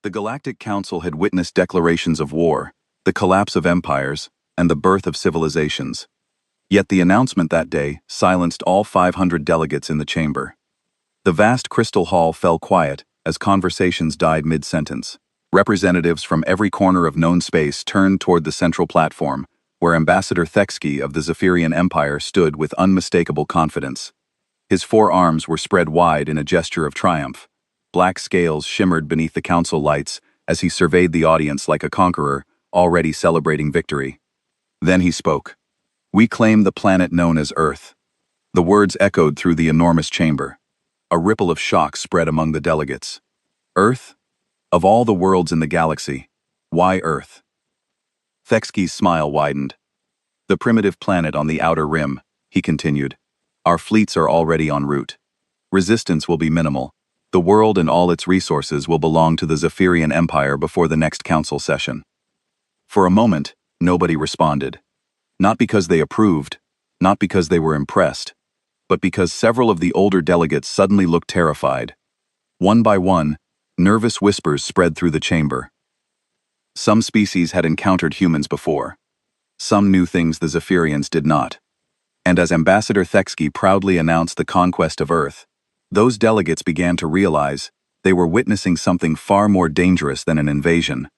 The Galactic Council had witnessed declarations of war, the collapse of empires, and the birth of civilizations. Yet the announcement that day silenced all 500 delegates in the chamber. The vast crystal hall fell quiet as conversations died mid-sentence. Representatives from every corner of known space turned toward the central platform, where Ambassador Thexky of the Zephyrian Empire stood with unmistakable confidence. His 4 arms were spread wide in a gesture of triumph. Black scales shimmered beneath the council lights as he surveyed the audience like a conqueror, already celebrating victory. Then he spoke. "We claim the planet known as Earth." The words echoed through the enormous chamber. A ripple of shock spread among the delegates. Earth? Of all the worlds in the galaxy, why Earth? Thexky's smile widened. "The primitive planet on the outer rim," he continued. "Our fleets are already en route. Resistance will be minimal. The world and all its resources will belong to the Zephyrian Empire before the next council session." For a moment, nobody responded. Not because they approved, not because they were impressed, but because several of the older delegates suddenly looked terrified. One by one, nervous whispers spread through the chamber. Some species had encountered humans before. Some knew things the Zephyrians did not. And as Ambassador Thexky proudly announced the conquest of Earth, those delegates began to realize they were witnessing something far more dangerous than an invasion.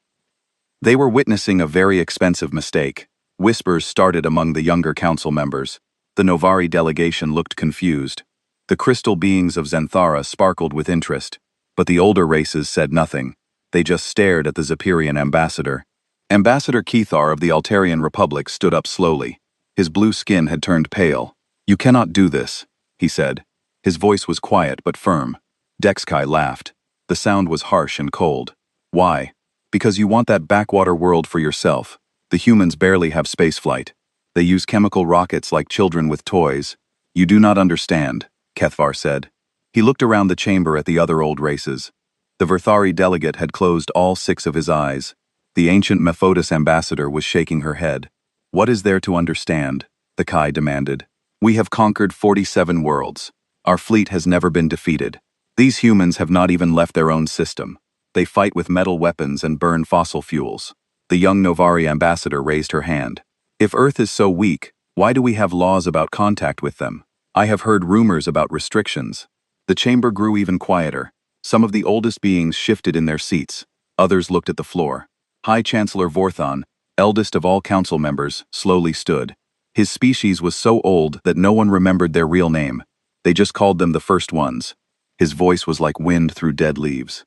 They were witnessing a very expensive mistake. Whispers started among the younger council members. The Novari delegation looked confused. The crystal beings of Zenthara sparkled with interest, but the older races said nothing. They just stared at the Zephyrian ambassador. Ambassador Kethar of the Altarian Republic stood up slowly. His blue skin had turned pale. "You cannot do this," he said. His voice was quiet but firm. Dexkai laughed. The sound was harsh and cold. "Why? Because you want that backwater world for yourself. The humans barely have spaceflight. They use chemical rockets like children with toys. You do not understand," Kethvar said. He looked around the chamber at the other old races. The Verthari delegate had closed all 6 of his eyes. The ancient Mephodus ambassador was shaking her head. "What is there to understand?" the Kai demanded. "We have conquered 47 worlds. Our fleet has never been defeated. These humans have not even left their own system. They fight with metal weapons and burn fossil fuels." The young Novari ambassador raised her hand. "If Earth is so weak, why do we have laws about contact with them? I have heard rumors about restrictions." The chamber grew even quieter. Some of the oldest beings shifted in their seats. Others looked at the floor. High Chancellor Vorthon, eldest of all council members, slowly stood. His species was so old that no one remembered their real name. They just called them the First Ones. His voice was like wind through dead leaves.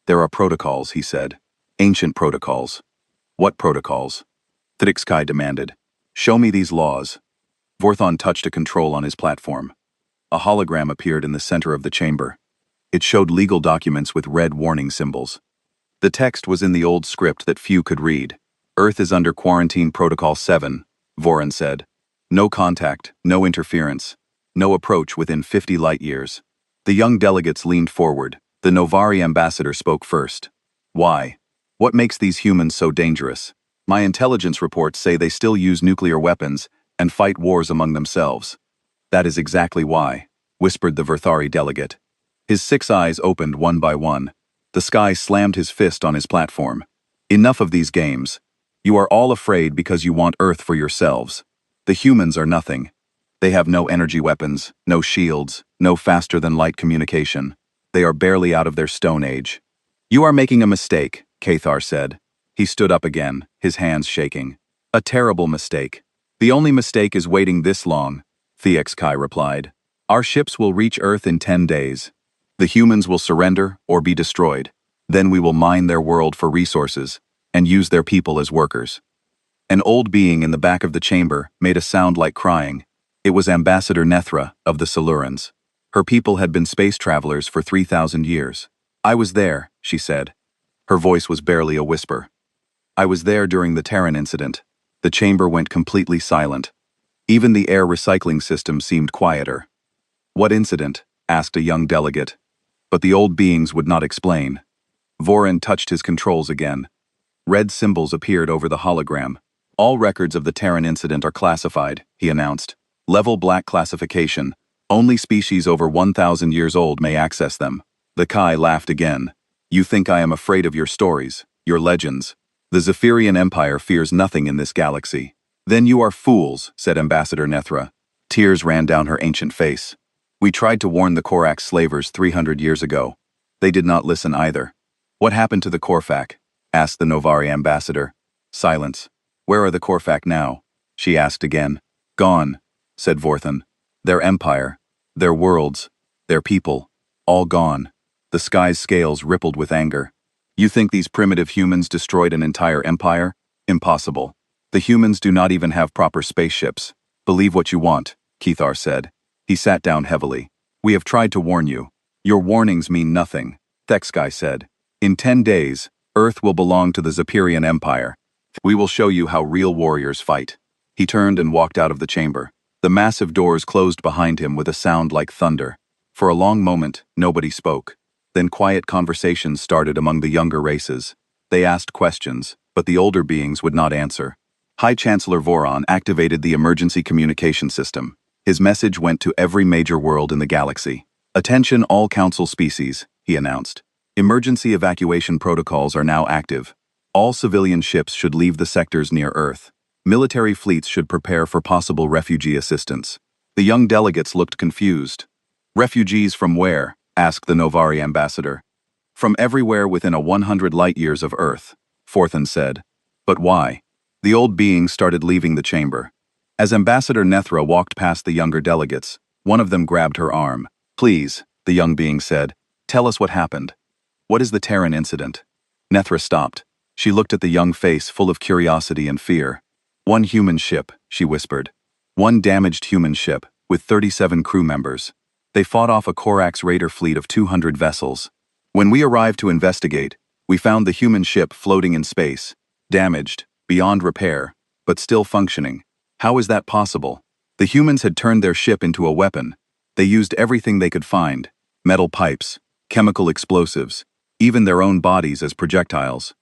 "There are protocols," he said. "Ancient protocols." "What protocols?" Thixkai demanded. "Show me these laws." Vorthon touched a control on his platform. A hologram appeared in the center of the chamber. It showed legal documents with red warning symbols. The text was in the old script that few could read. "Earth is under Quarantine Protocol 7, Voron said. "No contact, no interference, no approach within 50 light-years." The young delegates leaned forward. The Novari ambassador spoke first. "Why? What makes these humans so dangerous? My intelligence reports say they still use nuclear weapons and fight wars among themselves." "That is exactly why," whispered the Verthari delegate. His 6 eyes opened one by one. The sky slammed his fist on his platform. "Enough of these games. You are all afraid because you want Earth for yourselves. The humans are nothing. They have no energy weapons, no shields, no faster-than-light communication. They are barely out of their Stone Age." "You are making a mistake," Kethar said. He stood up again, his hands shaking. "A terrible mistake. The only mistake is waiting this long," Thixkai replied. "Our ships will reach Earth in 10 days. The humans will surrender or be destroyed. Then we will mine their world for resources and use their people as workers." An old being in the back of the chamber made a sound like crying. It was Ambassador Nethra of the Silurans. Her people had been space travelers for 3,000 years. "I was there," she said. Her voice was barely a whisper. "I was there during the Terran incident." The chamber went completely silent. Even the air recycling system seemed quieter. "What incident?" asked a young delegate. But the old beings would not explain. Voron touched his controls again. Red symbols appeared over the hologram. "All records of the Terran incident are classified," he announced. "Level Black classification. Only species over 1,000 years old may access them." The Kai laughed again. You think I am afraid of your stories, your legends. The Zephyrian Empire fears nothing in this galaxy. Then you are fools, said Ambassador Nethra. Tears ran down her ancient face. We tried to warn the Korax slavers 300 years ago. They did not listen either. What happened to the Korfak? Asked the Novari ambassador. Silence. Where are the Korfak now? She asked again. Gone, said Vorthan. Their empire, their worlds, their people, all gone. The sky's scales rippled with anger. You think these primitive humans destroyed an entire empire? Impossible. The humans do not even have proper spaceships. Believe what you want, Kethar said. He sat down heavily. We have tried to warn you. Your warnings mean nothing, Thexkai said. In 10 days, Earth will belong to the Zephyrian Empire. We will show you how real warriors fight. He turned and walked out of the chamber. The massive doors closed behind him with a sound like thunder. For a long moment, nobody spoke. Then quiet conversations started among the younger races. They asked questions, but the older beings would not answer. High Chancellor Voron activated the emergency communication system. His message went to every major world in the galaxy. Attention all council species, he announced. Emergency evacuation protocols are now active. All civilian ships should leave the sectors near Earth. Military fleets should prepare for possible refugee assistance. The young delegates looked confused. Refugees from where? Asked the Novari ambassador. From everywhere within a 100 light-years of Earth, Vorthan said. But why? The old beings started leaving the chamber. As Ambassador Nethra walked past the younger delegates, one of them grabbed her arm. Please, the young being said, tell us what happened. What is the Terran incident? Nethra stopped. She looked at the young face full of curiosity and fear. One human ship, she whispered. One damaged human ship, with 37 crew members. They fought off a Korax raider fleet of 200 vessels. When we arrived to investigate, we found the human ship floating in space, damaged, beyond repair, but still functioning. How is that possible? The humans had turned their ship into a weapon. They used everything they could find, metal pipes, chemical explosives, even their own bodies as projectiles.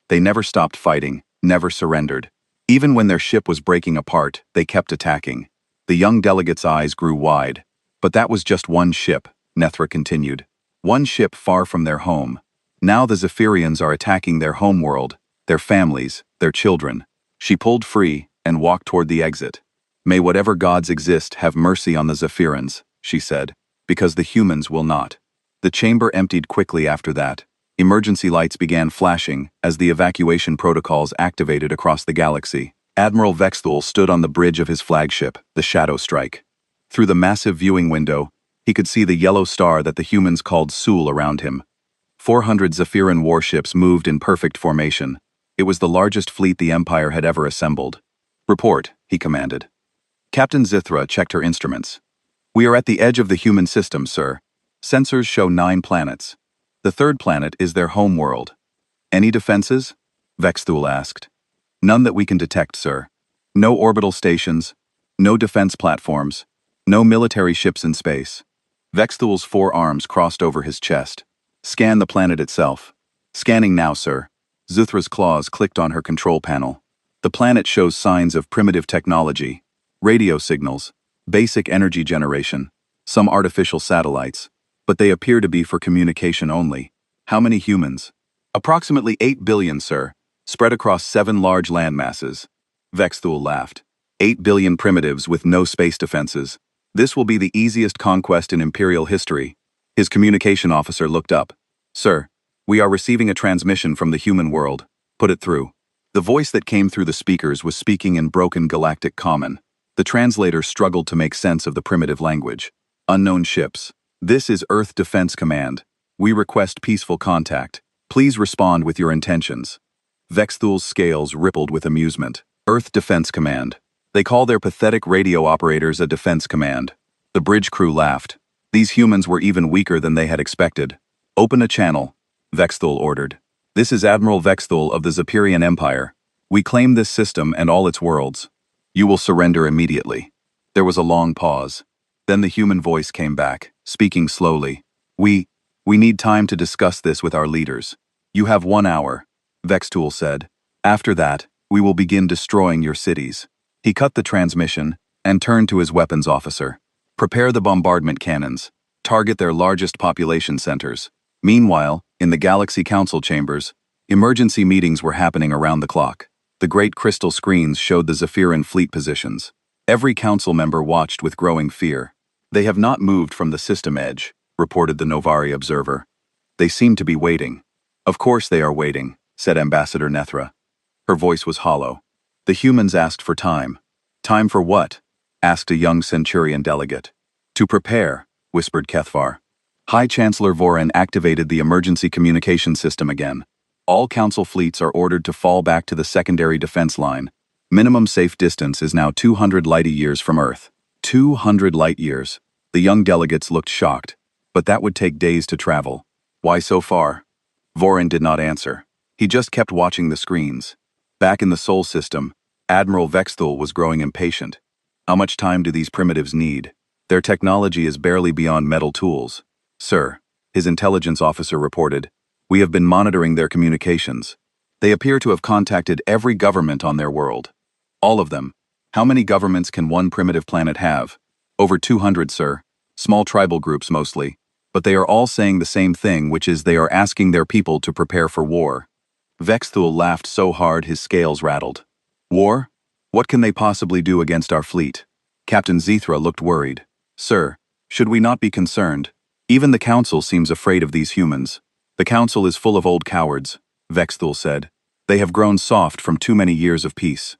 They never stopped fighting, never surrendered. Even when their ship was breaking apart, they kept attacking. The young delegate's eyes grew wide. But that was just one ship, Nethra continued. One ship far from their home. Now the Zephyrians are attacking their homeworld, their families, their children. She pulled free and walked toward the exit. May whatever gods exist have mercy on the Zephyrians, she said, because the humans will not. The chamber emptied quickly after that. Emergency lights began flashing as the evacuation protocols activated across the galaxy. Admiral Vexthul stood on the bridge of his flagship, the Shadow Strike. Through the massive viewing window, he could see the yellow star that the humans called Sul around him. 400 Zephyrian warships moved in perfect formation. It was the largest fleet the Empire had ever assembled. Report, he commanded. Captain Zithra checked her instruments. We are at the edge of the human system, sir. Sensors show 9 planets. The 3rd planet is their home world. Any defenses? Vexthul asked. None that we can detect, sir. No orbital stations, no defense platforms. No military ships in space. Vexthul's 4 arms crossed over his chest. Scan the planet itself. Scanning now, sir. Zuthra's claws clicked on her control panel. The planet shows signs of primitive technology. Radio signals, basic energy generation, some artificial satellites. But they appear to be for communication only. How many humans? Approximately 8 billion, sir. Spread across 7 large landmasses. Vexthul laughed. 8 billion primitives with no space defenses. This will be the easiest conquest in Imperial history. His communication officer looked up. Sir, we are receiving a transmission from the human world. Put it through. The voice that came through the speakers was speaking in broken galactic common. The translator struggled to make sense of the primitive language. Unknown ships. This is Earth Defense Command. We request peaceful contact. Please respond with your intentions. Vexthul's scales rippled with amusement. Earth Defense Command. They call their pathetic radio operators a defense command. The bridge crew laughed. These humans were even weaker than they had expected. Open a channel, Vexthul ordered. This is Admiral Vexthul of the Zephyrian Empire. We claim this system and all its worlds. You will surrender immediately. There was a long pause. Then the human voice came back, speaking slowly. We need time to discuss this with our leaders. You have 1 hour, Vexthul said. After that, we will begin destroying your cities. He cut the transmission and turned to his weapons officer. Prepare the bombardment cannons. Target their largest population centers. Meanwhile, In the Galaxy Council chambers, emergency meetings were happening around the clock. The great crystal screens showed the Zephyrin fleet positions. Every council member watched with growing fear. "They have not moved from the system edge," reported the Novari observer. "They seem to be waiting." "Of course they are waiting," said Ambassador Nethra. Her voice was hollow. "The humans asked for time." "Time for what?" asked a young Centurion delegate. "To prepare," whispered Kethvar. High Chancellor Voran activated the emergency communication system again. All council fleets are ordered to fall back to the secondary defense line. Minimum safe distance is now 200 light-years from Earth. 200 light-years. The young delegates looked shocked. But that would take days to travel. Why so far? Voran did not answer. He just kept watching the screens. Back in the Sol system, Admiral Vexthul was growing impatient. How much time do these primitives need? Their technology is barely beyond metal tools. "Sir," his intelligence officer reported, "we have been monitoring their communications. They appear to have contacted every government on their world. All of them. How many governments can one primitive planet have? Over 200, sir. Small tribal groups mostly. But they are all saying the same thing, which is they are asking their people to prepare for war." Vexthul laughed so hard his scales rattled. "War? What can they possibly do against our fleet?" Captain Zethra looked worried. "Sir, should we not be concerned? Even the Council seems afraid of these humans." "The Council is full of old cowards," Vexthul said. "They have grown soft from too many years of peace.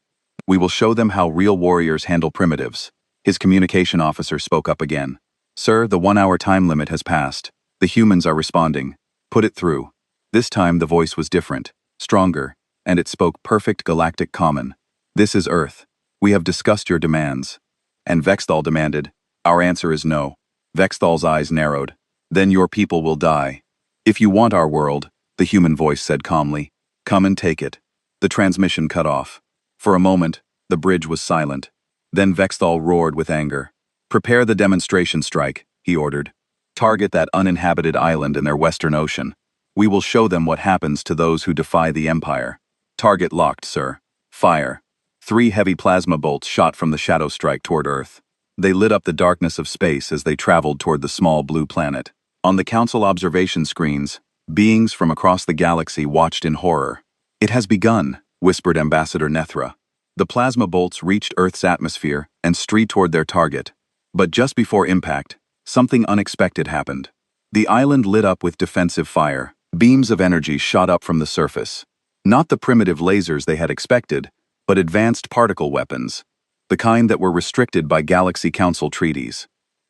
We will show them how real warriors handle primitives." His communication officer spoke up again. "Sir, the 1-hour time limit has passed. The humans are responding. Put it through." This time the voice was different, stronger, and it spoke perfect galactic common. "This is Earth. We have discussed your demands." And Vexthal demanded, "Our answer is no." Vexthal's eyes narrowed. "Then your people will die." "If you want our world," the human voice said calmly, "come and take it." The transmission cut off. For a moment, the bridge was silent. Then Vexthal roared with anger. "Prepare the demonstration strike," he ordered. "Target that uninhabited island in their western ocean. We will show them what happens to those who defy the Empire." "Target locked, sir. Fire." 3 heavy plasma bolts shot from the shadow strike toward Earth. They lit up the darkness of space as they traveled toward the small blue planet. On the Council observation screens, beings from across the galaxy watched in horror. "It has begun," whispered Ambassador Nethra. The plasma bolts reached Earth's atmosphere and streaked toward their target. But just before impact, something unexpected happened. The island lit up with defensive fire. Beams of energy shot up from the surface. Not the primitive lasers they had expected, but advanced particle weapons, the kind that were restricted by Galaxy Council treaties.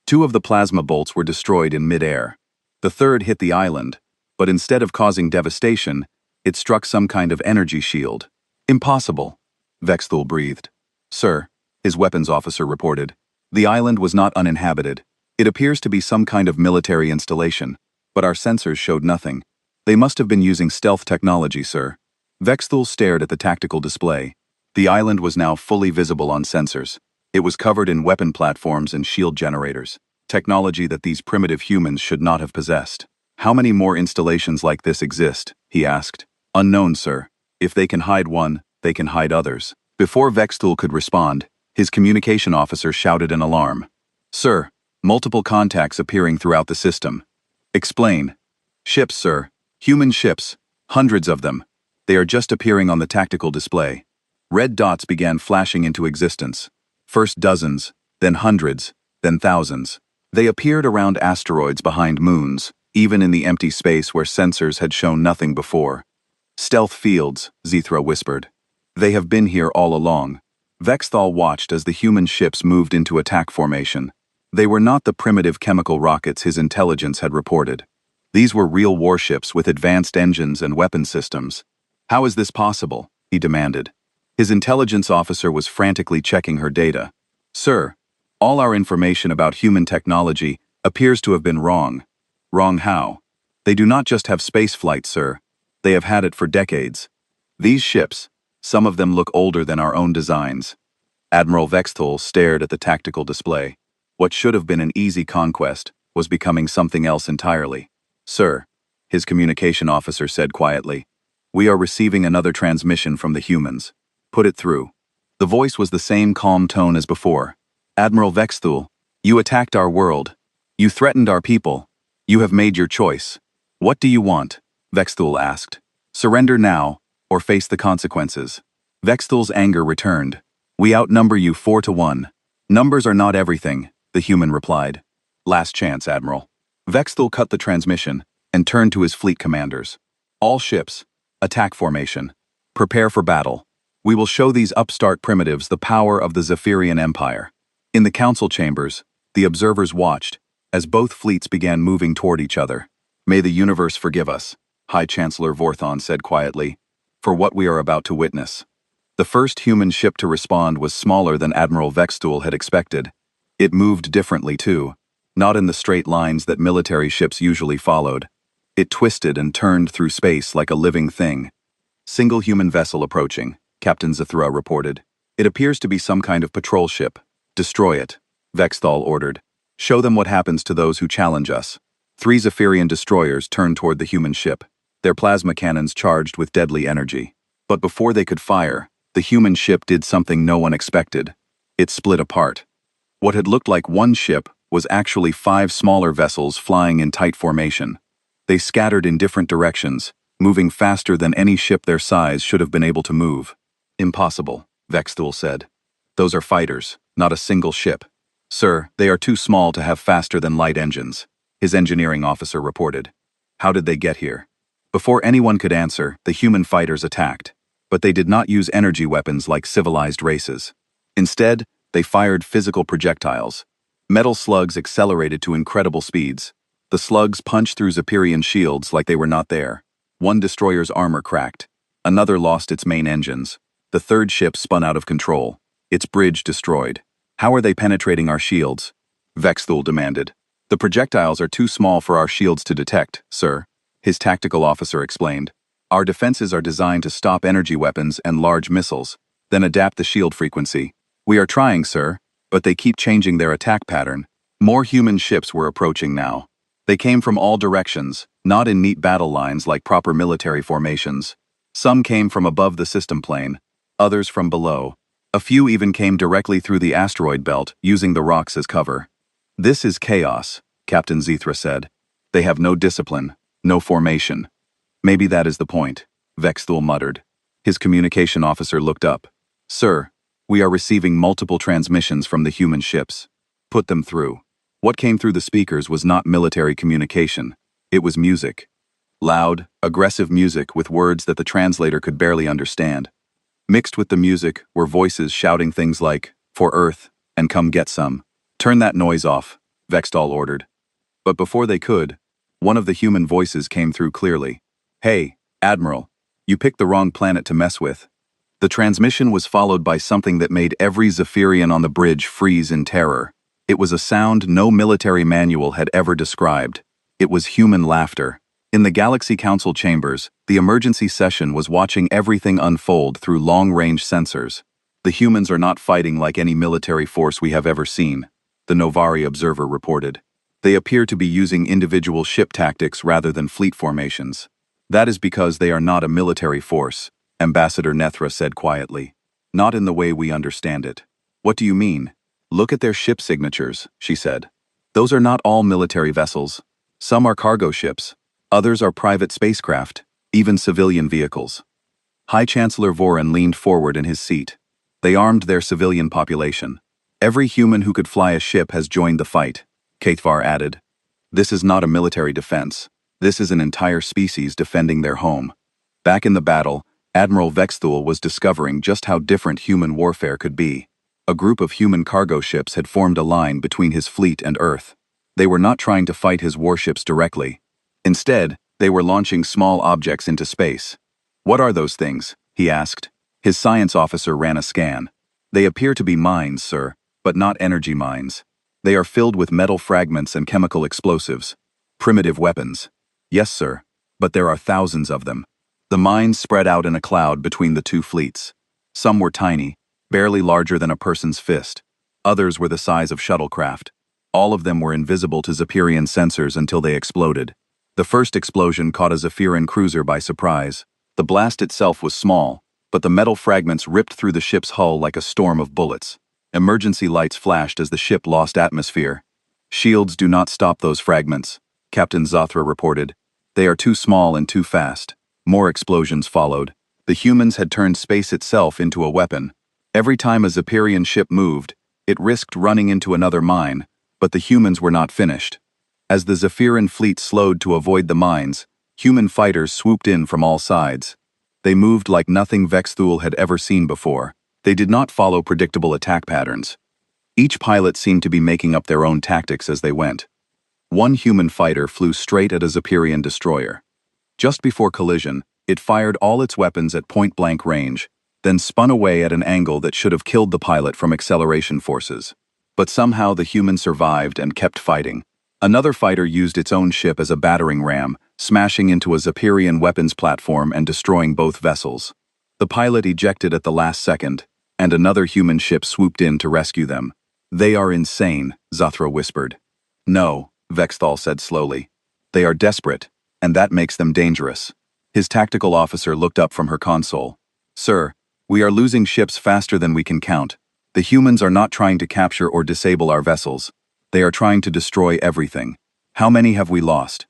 2 of the plasma bolts were destroyed in mid-air. The third hit the island, but instead of causing devastation, it struck some kind of energy shield. "Impossible," Vexthul breathed. "Sir," his weapons officer reported, "the island was not uninhabited. It appears to be some kind of military installation, but our sensors showed nothing. They must have been using stealth technology, sir." Vexthul stared at the tactical display. The island was now fully visible on sensors. It was covered in weapon platforms and shield generators, technology that these primitive humans should not have possessed. "How many more installations like this exist?" he asked. "Unknown, sir. If they can hide one, they can hide others." Before Vexthul could respond, his communication officer shouted an alarm. "Sir, multiple contacts appearing throughout the system." "Explain." "Ships, sir. Human ships. Hundreds of them. They are just appearing on the tactical display." Red dots began flashing into existence. First dozens, then hundreds, then thousands. They appeared around asteroids behind moons, even in the empty space where sensors had shown nothing before. "Stealth fields," Zethra whispered. "They have been here all along." Vexthal watched as the human ships moved into attack formation. They were not the primitive chemical rockets his intelligence had reported. These were real warships with advanced engines and weapon systems. "How is this possible?" he demanded. His intelligence officer was frantically checking her data. "Sir, all our information about human technology appears to have been wrong." "Wrong how?" "They do not just have space flight, sir. They have had it for decades. These ships, some of them look older than our own designs." Admiral Vexthul stared at the tactical display. What should have been an easy conquest was becoming something else entirely. "Sir," his communication officer said quietly, "we are receiving another transmission from the humans. Put it through." The voice was the same calm tone as before. "Admiral Vexthul, you attacked our world. You threatened our people. You have made your choice. What do you want?" Vexthul asked. Surrender now, or face the consequences. Vexthul's anger returned. We outnumber you 4-1. Numbers are not everything, the human replied. Last chance, Admiral. Vexthul cut the transmission and turned to his fleet commanders. All ships, attack formation. Prepare for battle. We will show these upstart primitives the power of the Zephyrian Empire. In the council chambers, the observers watched as both fleets began moving toward each other. May the universe forgive us, High Chancellor Vorthon said quietly, for what we are about to witness. The first human ship to respond was smaller than Admiral Vexthul had expected. It moved differently too, not in the straight lines that military ships usually followed. It twisted and turned through space like a living thing. Single human vessel approaching, Captain Zathra reported. It appears to be some kind of patrol ship. Destroy it, Vexthul ordered. Show them what happens to those who challenge us. 3 Zephyrian destroyers turned toward the human ship, their plasma cannons charged with deadly energy. But before they could fire, the human ship did something no one expected. It split apart. What had looked like one ship was actually 5 smaller vessels flying in tight formation. They scattered in different directions, moving faster than any ship their size should have been able to move. Impossible, Vexthul said. Those are fighters, not a single ship. Sir, they are too small to have faster-than-light engines, his engineering officer reported. How did they get here? Before anyone could answer, the human fighters attacked. But they did not use energy weapons like civilized races. Instead, they fired physical projectiles. Metal slugs accelerated to incredible speeds. The slugs punched through Zephyrian shields like they were not there. One destroyer's armor cracked. Another lost its main engines. The third ship spun out of control, its bridge destroyed. How are they penetrating our shields? Vexthul demanded. The projectiles are too small for our shields to detect, sir, his tactical officer explained. Our defenses are designed to stop energy weapons and large missiles, then adapt the shield frequency. We are trying, sir, but they keep changing their attack pattern. More human ships were approaching now. They came from all directions, not in neat battle lines like proper military formations. Some came from above the system plane, others from below. A few even came directly through the asteroid belt, using the rocks as cover. This is chaos, Captain Zathra said. They have no discipline, no formation. Maybe that is the point, Vexthul muttered. His communication officer looked up. Sir, we are receiving multiple transmissions from the human ships. Put them through. What came through the speakers was not military communication. It was music. Loud, aggressive music with words that the translator could barely understand. Mixed with the music were voices shouting things like, for Earth, and come get some. Turn that noise off, Vexthul ordered. But before they could, one of the human voices came through clearly. Hey, Admiral, you picked the wrong planet to mess with. The transmission was followed by something that made every Zephyrian on the bridge freeze in terror. It was a sound no military manual had ever described. It was human laughter. In the Galaxy Council chambers, the emergency session was watching everything unfold through long-range sensors. The humans are not fighting like any military force we have ever seen, the Novari observer reported. They appear to be using individual ship tactics rather than fleet formations. That is because they are not a military force, Ambassador Nethra said quietly. Not in the way we understand it. What do you mean? Look at their ship signatures, she said. Those are not all military vessels. Some are cargo ships. Others are private spacecraft, even civilian vehicles. High Chancellor Voran leaned forward in his seat. They armed their civilian population. Every human who could fly a ship has joined the fight, Kaithvar added. This is not a military defense. This is an entire species defending their home. Back in the battle, Admiral Vexthul was discovering just how different human warfare could be. A group of human cargo ships had formed a line between his fleet and Earth. They were not trying to fight his warships directly. Instead, they were launching small objects into space. What are those things? He asked. His science officer ran a scan. They appear to be mines, sir, but not energy mines. They are filled with metal fragments and chemical explosives. Primitive weapons. Yes, sir, but there are thousands of them. The mines spread out in a cloud between the two fleets. Some were tiny, barely larger than a person's fist. Others were the size of shuttlecraft. All of them were invisible to Zephyrian sensors until they exploded. The first explosion caught a Zephyrian cruiser by surprise. The blast itself was small, but the metal fragments ripped through the ship's hull like a storm of bullets. Emergency lights flashed as the ship lost atmosphere. Shields do not stop those fragments, Captain Zathra reported. They are too small and too fast. More explosions followed. The humans had turned space itself into a weapon. Every time a Zephyrian ship moved, it risked running into another mine, but the humans were not finished. As the Zephyrian fleet slowed to avoid the mines, human fighters swooped in from all sides. They moved like nothing Vexthul had ever seen before. They did not follow predictable attack patterns. Each pilot seemed to be making up their own tactics as they went. One human fighter flew straight at a Zephyrian destroyer. Just before collision, it fired all its weapons at point-blank range, then spun away at an angle that should have killed the pilot from acceleration forces. But somehow the human survived and kept fighting. Another fighter used its own ship as a battering ram, smashing into a Zephyrian weapons platform and destroying both vessels. The pilot ejected at the last second, and another human ship swooped in to rescue them. "They are insane," Zathra whispered. "No," Vexthal said slowly. "They are desperate, and that makes them dangerous." His tactical officer looked up from her console. "Sir, we are losing ships faster than we can count. The humans are not trying to capture or disable our vessels. They are trying to destroy everything. How many have we lost?"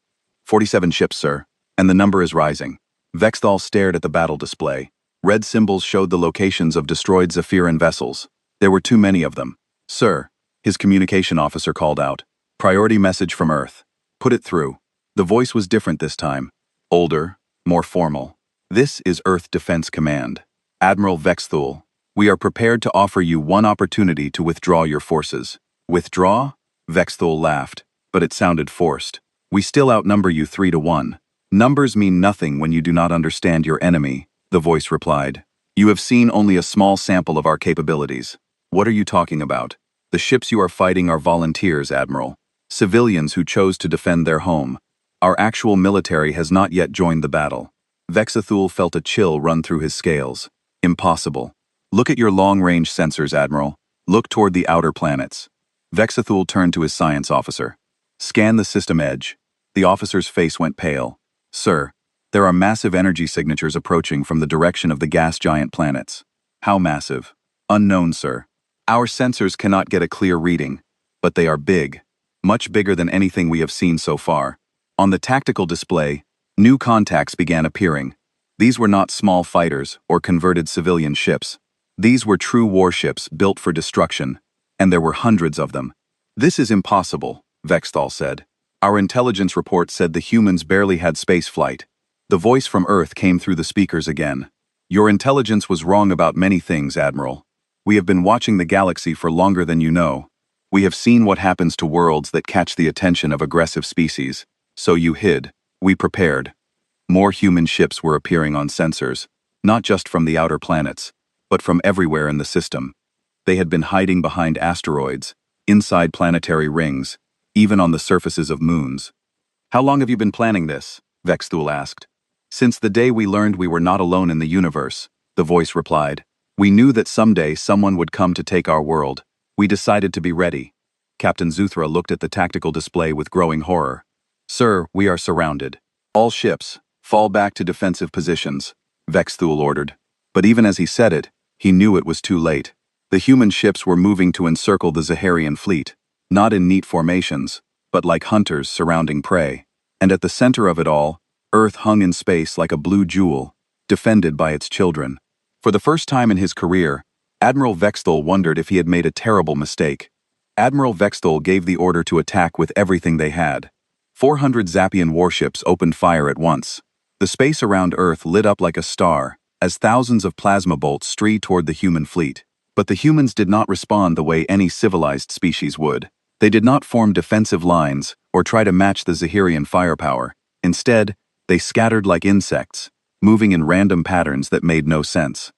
47 ships, sir, and the number is rising." Vexthal stared at the battle display. Red symbols showed the locations of destroyed Zephyrian vessels. There were too many of them. "Sir," his communication officer called out. "Priority message from Earth. Put it through." The voice was different this time. Older, more formal. "This is Earth Defense Command. Admiral Vexthul, we are prepared to offer you one opportunity to withdraw your forces." "Withdraw?" Vexthul laughed, but it sounded forced. "We still outnumber you 3-1. Numbers mean nothing when you do not understand your enemy," the voice replied. "You have seen only a small sample of our capabilities. What are you talking about? The ships you are fighting are volunteers, Admiral. Civilians who chose to defend their home. Our actual military has not yet joined the battle." Vexthul felt a chill run through his scales. "Impossible. Look at your long-range sensors, Admiral. Look toward the outer planets." Vexthul turned to his science officer. "Scan the system edge." The officer's face went pale. "Sir, there are massive energy signatures approaching from the direction of the gas giant planets." "How massive?" "Unknown, sir. Our sensors cannot get a clear reading, but they are big. Much bigger than anything we have seen so far." On the tactical display, new contacts began appearing. These were not small fighters or converted civilian ships. These were true warships built for destruction, and there were hundreds of them. "This is impossible," Vexthal said. "Our intelligence report said the humans barely had space flight." The voice from Earth came through the speakers again. "Your intelligence was wrong about many things, Admiral. We have been watching the galaxy for longer than you know. We have seen what happens to worlds that catch the attention of aggressive species. So you hid. We prepared." More human ships were appearing on sensors, not just from the outer planets, but from everywhere in the system. They had been hiding behind asteroids, inside planetary rings, even on the surfaces of moons. "How long have you been planning this?" Vexthul asked. "Since the day we learned we were not alone in the universe," the voice replied. "We knew that someday someone would come to take our world. We decided to be ready." Captain Zuthra looked at the tactical display with growing horror. "Sir, we are surrounded. All ships, fall back to defensive positions," Vexthul ordered. But even as he said it, he knew it was too late. The human ships were moving to encircle the Zaharian fleet, not in neat formations, but like hunters surrounding prey. And at the center of it all, Earth hung in space like a blue jewel, defended by its children. For the first time in his career, Admiral Vexthul wondered if he had made a terrible mistake. Admiral Vexthul gave the order to attack with everything they had. 400 Zappian warships opened fire at once. The space around Earth lit up like a star, as thousands of plasma bolts streamed toward the human fleet. But the humans did not respond the way any civilized species would. They did not form defensive lines or try to match the Zaharian firepower. Instead, they scattered like insects, moving in random patterns that made no sense.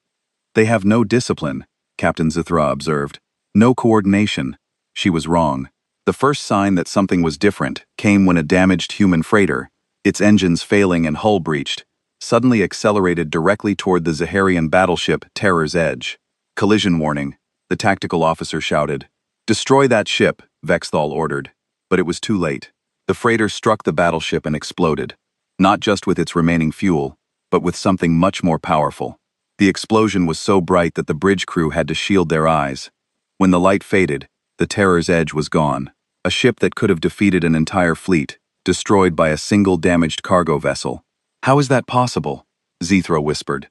"They have no discipline," Captain Zuthra observed. "No coordination." She was wrong. The first sign that something was different came when a damaged human freighter, its engines failing and hull breached, suddenly accelerated directly toward the Zaharian battleship Terror's Edge. "Collision warning," the tactical officer shouted. "Destroy that ship," Vexthal ordered. But it was too late. The freighter struck the battleship and exploded, not just with its remaining fuel, but with something much more powerful. The explosion was so bright that the bridge crew had to shield their eyes. When the light faded, the Terror's Edge was gone. A ship that could have defeated an entire fleet, destroyed by a single damaged cargo vessel. How is that possible? Zethra whispered.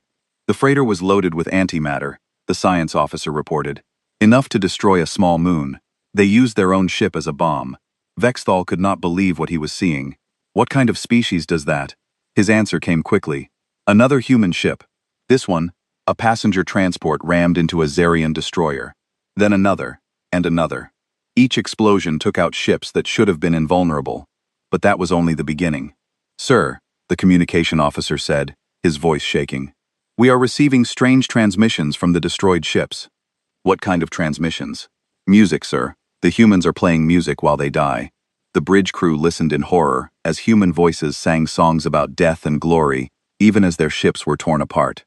The freighter was loaded with antimatter, the science officer reported. Enough to destroy a small moon. They used their own ship as a bomb. Vexthal could not believe what he was seeing. What kind of species does that? His answer came quickly. Another human ship. This one, a passenger transport rammed into a Zarian destroyer. Then another, and another. Each explosion took out ships that should have been invulnerable. But that was only the beginning. Sir, the communication officer said, his voice shaking. We are receiving strange transmissions from the destroyed ships. What kind of transmissions? Music, sir. The humans are playing music while they die. The bridge crew listened in horror as human voices sang songs about death and glory, even as their ships were torn apart.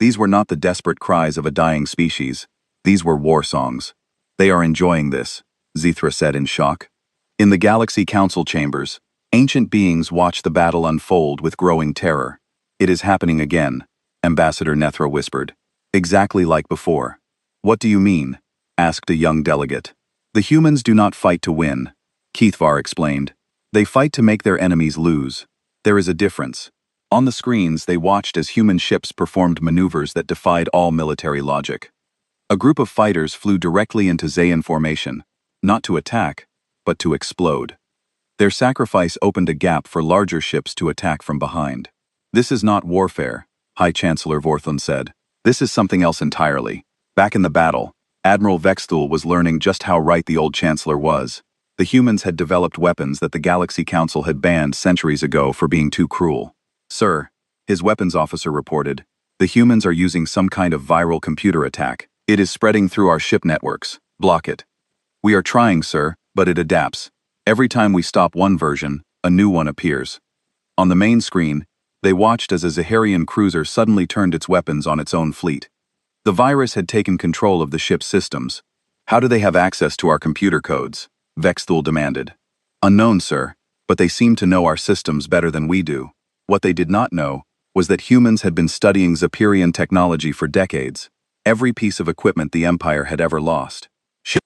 These were not the desperate cries of a dying species. These were war songs. They are enjoying this, Zethra said in shock. In the Galaxy Council chambers, ancient beings watch the battle unfold with growing terror. It is happening again, Ambassador Nethra whispered. Exactly like before. What do you mean? Asked a young delegate. The humans do not fight to win, Keithvar explained. They fight to make their enemies lose. There is a difference. On the screens, they watched as human ships performed maneuvers that defied all military logic. A group of fighters flew directly into Zayan formation, not to attack, but to explode. Their sacrifice opened a gap for larger ships to attack from behind. This is not warfare, High Chancellor Vorthon said. This is something else entirely. Back in the battle, Admiral Vexthul was learning just how right the old Chancellor was. The humans had developed weapons that the Galaxy Council had banned centuries ago for being too cruel. Sir, his weapons officer reported, the humans are using some kind of viral computer attack. It is spreading through our ship networks. Block it. We are trying, sir, but it adapts. Every time we stop one version, a new one appears. On the main screen, they watched as a Zaharian cruiser suddenly turned its weapons on its own fleet. The virus had taken control of the ship's systems. How do they have access to our computer codes? Vexthul demanded. Unknown, sir, but they seem to know our systems better than we do. What they did not know was that humans had been studying Zapirian technology for decades. Every piece of equipment the Empire had ever lost.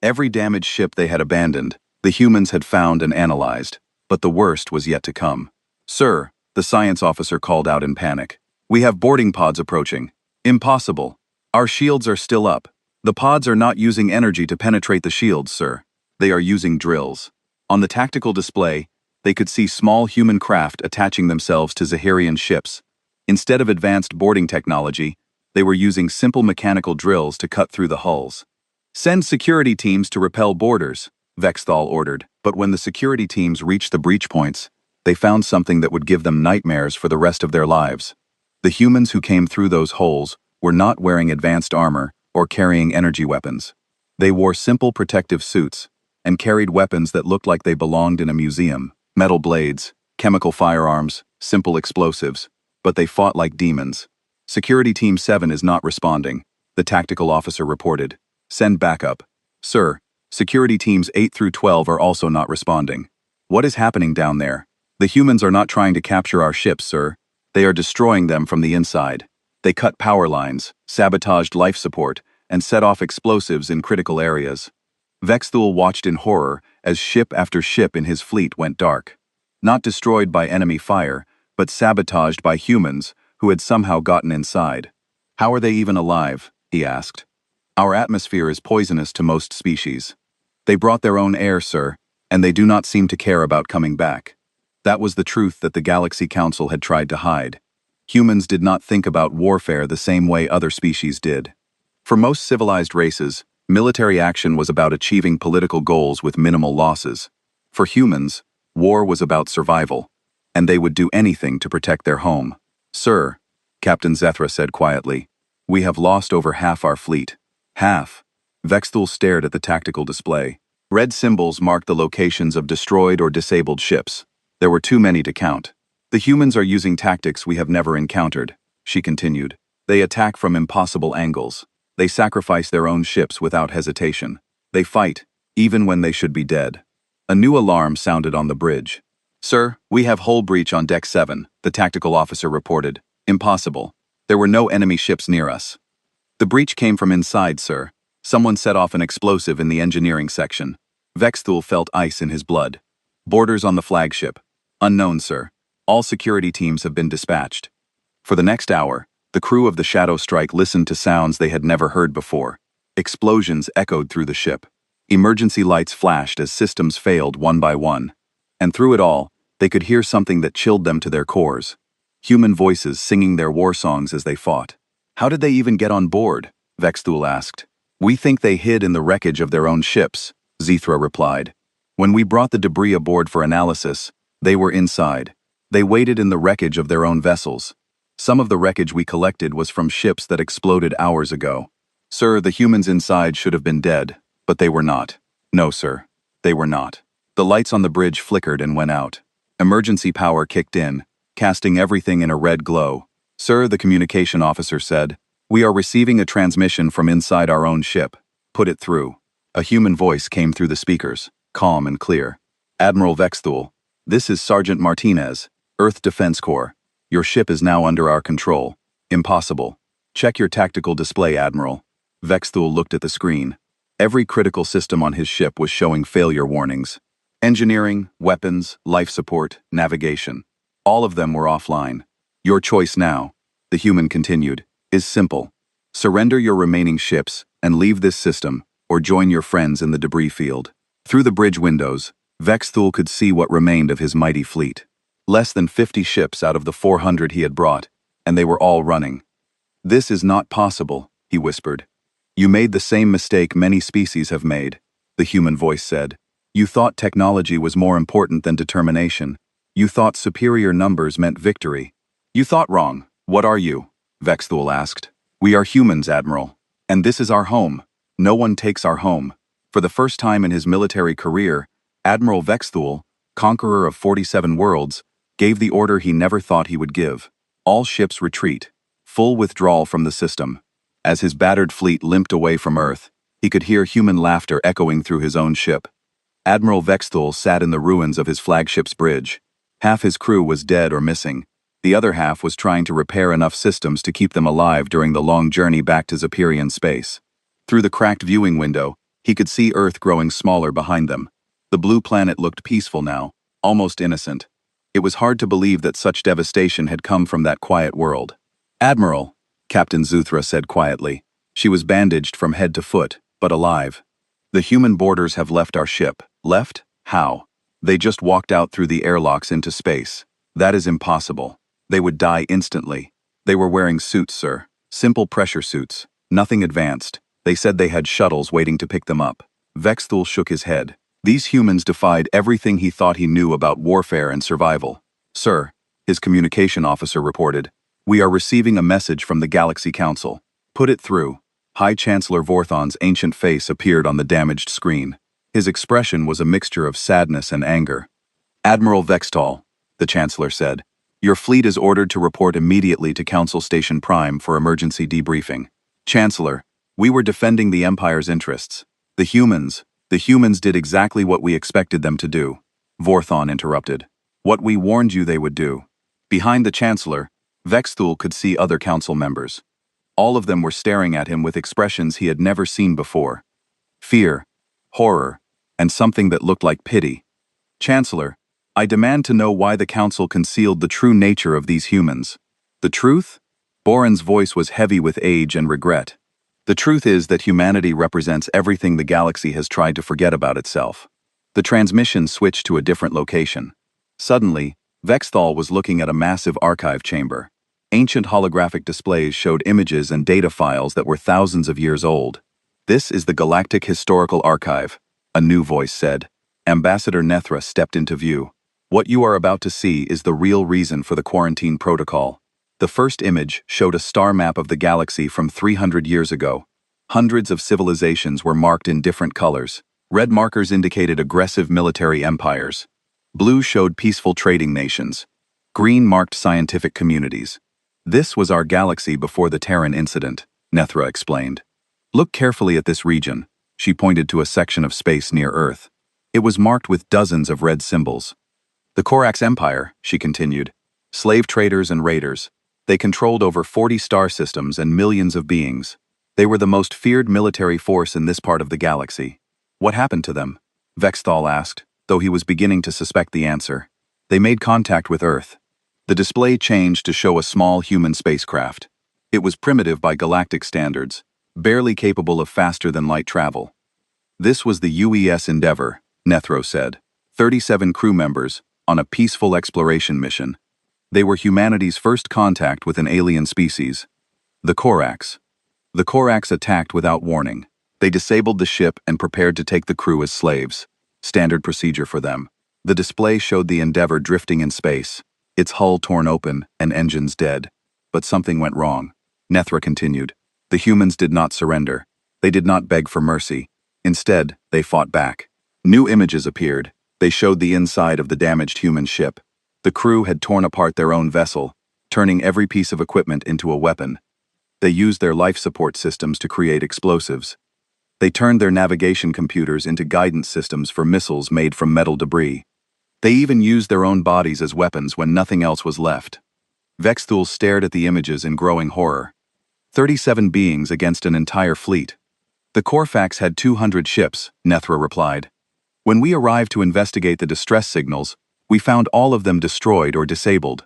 Every damaged ship they had abandoned, the humans had found and analyzed, but the worst was yet to come. Sir, the science officer called out in panic. We have boarding pods approaching. Impossible. Our shields are still up. The pods are not using energy to penetrate the shields, sir. They are using drills. On the tactical display, they could see small human craft attaching themselves to Zaharian ships. Instead of advanced boarding technology, they were using simple mechanical drills to cut through the hulls. Send security teams to repel boarders, Vexthal ordered. But when the security teams reached the breach points, they found something that would give them nightmares for the rest of their lives. The humans who came through those holes were not wearing advanced armor or carrying energy weapons. They wore simple protective suits and carried weapons that looked like they belonged in a museum. Metal blades, chemical firearms, simple explosives, but they fought like demons. Security Team 7 is not responding, the tactical officer reported. Send backup. Sir, Security Teams 8 through 12 are also not responding. What is happening down there? The humans are not trying to capture our ships, sir. They are destroying them from the inside. They cut power lines, sabotaged life support, and set off explosives in critical areas. Vexthul watched in horror as ship after ship in his fleet went dark. Not destroyed by enemy fire, but sabotaged by humans who had somehow gotten inside. How are they even alive? He asked. Our atmosphere is poisonous to most species. They brought their own air, sir, and they do not seem to care about coming back. That was the truth that the Galaxy Council had tried to hide. Humans did not think about warfare the same way other species did. For most civilized races, military action was about achieving political goals with minimal losses. For humans, war was about survival, and they would do anything to protect their home. Sir, Captain Zethra said quietly, we have lost over half our fleet. Half. Vexthul stared at the tactical display. Red symbols marked the locations of destroyed or disabled ships. There were too many to count. The humans are using tactics we have never encountered, she continued. They attack from impossible angles. They sacrifice their own ships without hesitation. They fight, even when they should be dead. A new alarm sounded on the bridge. Sir, we have hull breach on deck 7, the tactical officer reported. Impossible. There were no enemy ships near us. The breach came from inside, sir. Someone set off an explosive in the engineering section. Vexthul felt ice in his blood. Boarders on the flagship. Unknown, sir. All security teams have been dispatched. For the next hour, the crew of the Shadow Strike listened to sounds they had never heard before. Explosions echoed through the ship. Emergency lights flashed as systems failed one by one. And through it all, they could hear something that chilled them to their cores. Human voices singing their war songs as they fought. How did they even get on board? Vexthul asked. We think they hid in the wreckage of their own ships, Zethra replied. When we brought the debris aboard for analysis, they were inside. They waited in the wreckage of their own vessels. Some of the wreckage we collected was from ships that exploded hours ago. Sir, the humans inside should have been dead, but they were not. No, sir, they were not. The lights on the bridge flickered and went out. Emergency power kicked in, casting everything in a red glow. Sir, the communication officer said, we are receiving a transmission from inside our own ship. Put it through. A human voice came through the speakers, calm and clear. Admiral Vexthul, this is Sergeant Martinez, Earth Defense Corps. Your ship is now under our control. Impossible. Check your tactical display, Admiral. Vexthul looked at the screen. Every critical system on his ship was showing failure warnings. Engineering, weapons, life support, navigation. All of them were offline. Your choice now, the human continued, is simple. Surrender your remaining ships and leave this system, or join your friends in the debris field. Through the bridge windows, Vexthul could see what remained of his mighty fleet. Less than 50 ships out of the 400 he had brought, and they were all running. This is not possible, he whispered. You made the same mistake many species have made, the human voice said. You thought technology was more important than determination. You thought superior numbers meant victory. You thought wrong. What are you? Vexthul asked. We are humans, Admiral. And this is our home. No one takes our home. For the first time in his military career, Admiral Vexthul, conqueror of 47 worlds, gave the order he never thought he would give. All ships retreat. Full withdrawal from the system. As his battered fleet limped away from Earth, he could hear human laughter echoing through his own ship. Admiral Vexthul sat in the ruins of his flagship's bridge. Half his crew was dead or missing. The other half was trying to repair enough systems to keep them alive during the long journey back to Zephyrian space. Through the cracked viewing window, he could see Earth growing smaller behind them. The blue planet looked peaceful now, almost innocent. It was hard to believe that such devastation had come from that quiet world. Admiral, Captain Zuthra said quietly. She was bandaged from head to foot, but alive. The human boarders have left our ship. Left? How? They just walked out through the airlocks into space. That is impossible. They would die instantly. They were wearing suits, sir. Simple pressure suits. Nothing advanced. They said they had shuttles waiting to pick them up. Vexthul shook his head. These humans defied everything he thought he knew about warfare and survival. Sir, his communication officer reported, we are receiving a message from the Galaxy Council. Put it through. High Chancellor Vorthon's ancient face appeared on the damaged screen. His expression was a mixture of sadness and anger. Admiral Vexthul, the Chancellor said, your fleet is ordered to report immediately to Council Station Prime for emergency debriefing. Chancellor, we were defending the Empire's interests. The humans did exactly what we expected them to do. Vorthon interrupted. What we warned you they would do. Behind the Chancellor, Vexthul could see other council members. All of them were staring at him with expressions he had never seen before. Fear, horror, and something that looked like pity. Chancellor, I demand to know why the Council concealed the true nature of these humans. The truth? Boren's voice was heavy with age and regret. The truth is that humanity represents everything the galaxy has tried to forget about itself. The transmission switched to a different location. Suddenly, Vexthul was looking at a massive archive chamber. Ancient holographic displays showed images and data files that were thousands of years old. This is the Galactic Historical Archive, a new voice said. Ambassador Nethra stepped into view. What you are about to see is the real reason for the quarantine protocol. The first image showed a star map of the galaxy from 300 years ago. Hundreds of civilizations were marked in different colors. Red markers indicated aggressive military empires. Blue showed peaceful trading nations. Green marked scientific communities. This was our galaxy before the Terran incident, Nethra explained. Look carefully at this region. She pointed to a section of space near Earth. It was marked with dozens of red symbols. The Korax Empire, she continued. Slave traders and raiders. They controlled over 40 star systems and millions of beings. They were the most feared military force in this part of the galaxy. What happened to them? Vexthul asked, though he was beginning to suspect the answer. They made contact with Earth. The display changed to show a small human spacecraft. It was primitive by galactic standards, barely capable of faster-than-light travel. This was the UES Endeavour, Nethro said. 37 crew members, on a peaceful exploration mission. They were humanity's first contact with an alien species, the Corax. The Corax attacked without warning. They disabled the ship and prepared to take the crew as slaves. Standard procedure for them. The display showed the Endeavour drifting in space, its hull torn open and engines dead. But something went wrong. Nethra continued. The humans did not surrender. They did not beg for mercy. Instead, they fought back. New images appeared. They showed the inside of the damaged human ship. The crew had torn apart their own vessel, turning every piece of equipment into a weapon. They used their life support systems to create explosives. They turned their navigation computers into guidance systems for missiles made from metal debris. They even used their own bodies as weapons when nothing else was left. Vexthul stared at the images in growing horror. 37 beings against an entire fleet. The Corfax had 200 ships, Nethra replied. When we arrived to investigate the distress signals, we found all of them destroyed or disabled.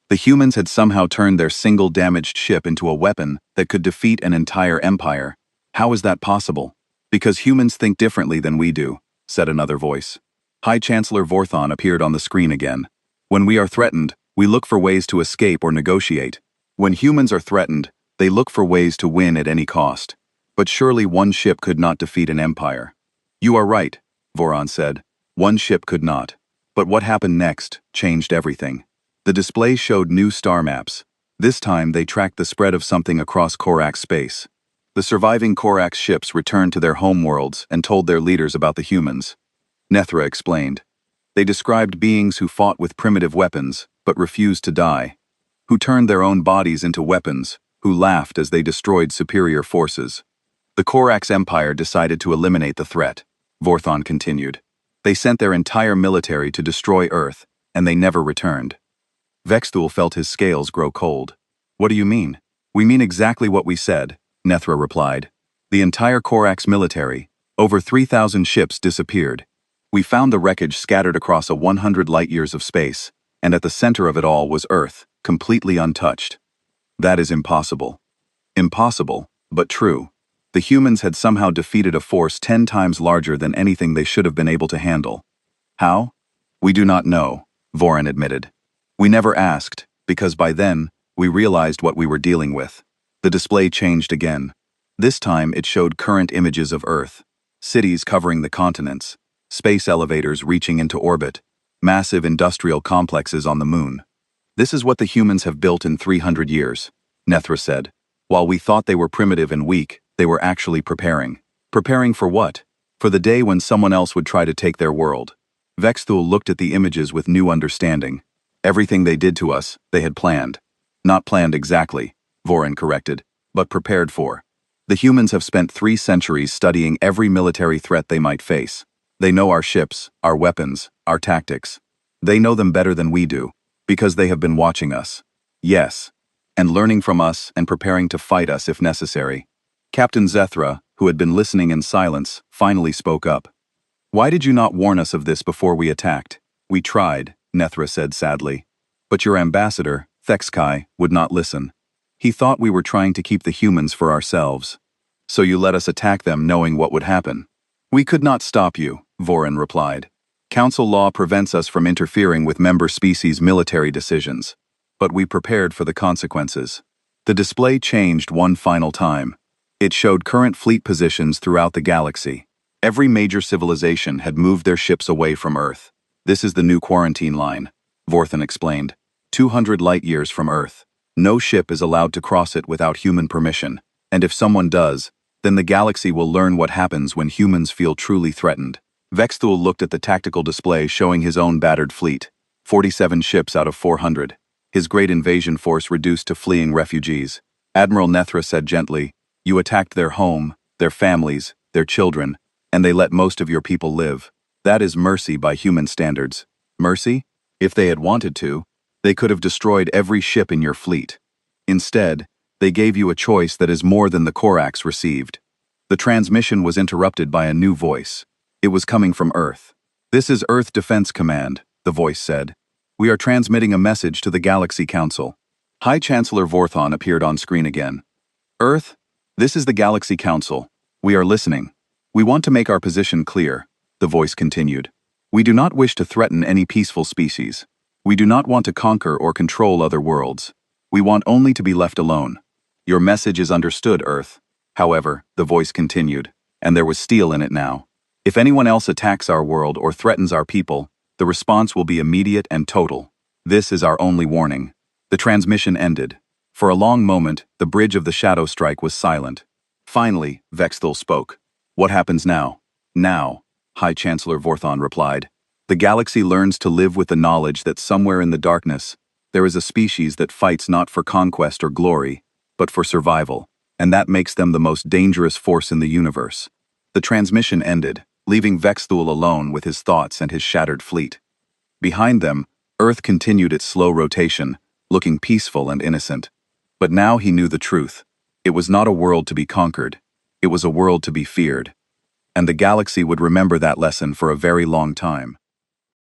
The humans had somehow turned their single damaged ship into a weapon that could defeat an entire empire. How is that possible? Because humans think differently than we do, said another voice. High Chancellor Vorthon appeared on the screen again. When we are threatened, we look for ways to escape or negotiate. When humans are threatened, they look for ways to win at any cost. But surely one ship could not defeat an empire. You are right, Voron said. One ship could not. But what happened next changed everything. The display showed new star maps. This time they tracked the spread of something across Corax space. The surviving Corax ships returned to their homeworlds and told their leaders about the humans. Nethra explained. They described beings who fought with primitive weapons, but refused to die. Who turned their own bodies into weapons, who laughed as they destroyed superior forces. The Corax Empire decided to eliminate the threat, Vorthon continued. They sent their entire military to destroy Earth, and they never returned. Vexthul felt his scales grow cold. What do you mean? We mean exactly what we said, Nethra replied. The entire Corax military, over 3,000 ships disappeared. We found the wreckage scattered across 100 light-years of space, and at the center of it all was Earth, completely untouched. That is impossible. Impossible, but true. The humans had somehow defeated a force 10 times larger than anything they should have been able to handle. How? We do not know, Voron admitted. We never asked, because by then, we realized what we were dealing with. The display changed again. This time it showed current images of Earth. Cities covering the continents, space elevators reaching into orbit, massive industrial complexes on the moon. This is what the humans have built in 300 years, Nethra said. While we thought they were primitive and weak, they were actually preparing. Preparing for what? For the day when someone else would try to take their world. Vexthul looked at the images with new understanding. Everything they did to us, they had planned. Not planned exactly, Voron corrected, but prepared for. The humans have spent 3 centuries studying every military threat they might face. They know our ships, our weapons, our tactics. They know them better than we do, because they have been watching us. Yes, and learning from us and preparing to fight us if necessary. Captain Zethra, who had been listening in silence, finally spoke up. Why did you not warn us of this before we attacked? We tried, Nethra said sadly. But your ambassador, Thexkai, would not listen. He thought we were trying to keep the humans for ourselves. So you let us attack them knowing what would happen. We could not stop you, Voron replied. Council law prevents us from interfering with member species' military decisions. But we prepared for the consequences. The display changed one final time. It showed current fleet positions throughout the galaxy. Every major civilization had moved their ships away from Earth. This is the new quarantine line, Vorthon explained. 200 light-years from Earth. No ship is allowed to cross it without human permission, and if someone does, then the galaxy will learn what happens when humans feel truly threatened. Vexthul looked at the tactical display showing his own battered fleet. 47 ships out of 400. His great invasion force reduced to fleeing refugees. Admiral Nethra said gently, You attacked their home, their families, their children, and they let most of your people live. That is mercy by human standards. Mercy? If they had wanted to, they could have destroyed every ship in your fleet. Instead, they gave you a choice that is more than the Corax received. The transmission was interrupted by a new voice. It was coming from Earth. This is Earth Defense Command, the voice said. We are transmitting a message to the Galaxy Council. High Chancellor Vorthon appeared on screen again. Earth, this is the Galaxy Council. We are listening. We want to make our position clear, the voice continued. We do not wish to threaten any peaceful species. We do not want to conquer or control other worlds. We want only to be left alone. Your message is understood, Earth. However, the voice continued, and there was steel in it now. If anyone else attacks our world or threatens our people, the response will be immediate and total. This is our only warning. The transmission ended. For a long moment, the bridge of the Shadow Strike was silent. Finally, Vexthal spoke. What happens now? Now, High Chancellor Vorthon replied. The galaxy learns to live with the knowledge that somewhere in the darkness, there is a species that fights not for conquest or glory, but for survival, and that makes them the most dangerous force in the universe. The transmission ended, leaving Vexthal alone with his thoughts and his shattered fleet. Behind them, Earth continued its slow rotation, looking peaceful and innocent. But now he knew the truth. It was not a world to be conquered. It was a world to be feared. And the galaxy would remember that lesson for a very long time.